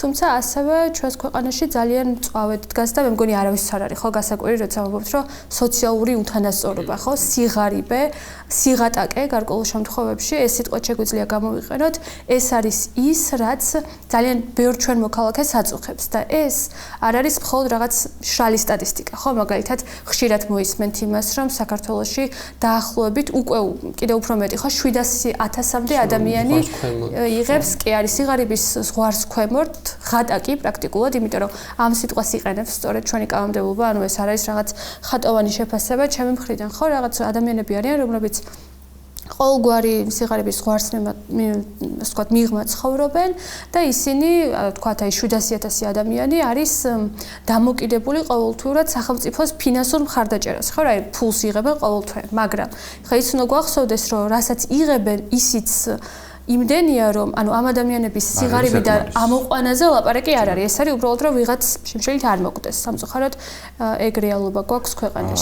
თუმცა ასევე ჩვენს ქვეყანაში ძალიან მწვავედ დგას და მე მგონი არავის არ არის ხო გასაკვირი, როცა ვამბობთ, რომ სოციალური უთანასწორობა, ხო, სიღარიბე, სიღატაკე გარკვეულ შემთხვევებში ეს სიტყვა შეგვიძლია გამოვიყენოთ, ეს არის ის, რაც ძალიან ბევრ ჩვენ მოქალაქეს აწუხებს და ეს არ არის მხოლოდ რაღაც შრალი სტატისტიკა, ხო, მაგალითად, ხშირად მოისმენთ იმას, რომ საქართველოში დაახლოებით უკვე კიდევ უფრო მეტი, ხო, 700,000-მდე ადამიანი იღებს, კი არის სიღარიბის ზღვარს ქვემოთ ღატაკი პრაქტიკულად, იმიტომ რომ ამ სიტყვას იყენებს სწორედ ჩვენი კანონმდებლობა, ანუ ეს არ არის რაღაც ხატოვანი შეფასება ჩემი მხრიდან, ხო, რაღაც ადამიანები არიან, რომლებიც ყოველგვარი სიღარიბის ზღვარს მიღმა ცხოვრობენ და ისინი, თქვათ, აი 700,000 ადამიანი არის დამოკიდებული ყოველთვიურად სახელმწიფოს ფინანსურ მხარდაჭერას, ხო, აი ფულს იღებენ ყოველთვე, მაგრამ ხა ის უნდა გვახსოვდეს, რომ რასაც იღებენ, ისიც იმდენია, რომ ანუ ამ ადამიანების სიღარიბიდან ამოყვანაზე ლაპარაკი არ არის. ეს არის უბრალოდ რომ ვიღაც შემშელით არ მოკვდეს. სამწუხაროდ ეგ რეალობა გვაქვს ქვეყანაში.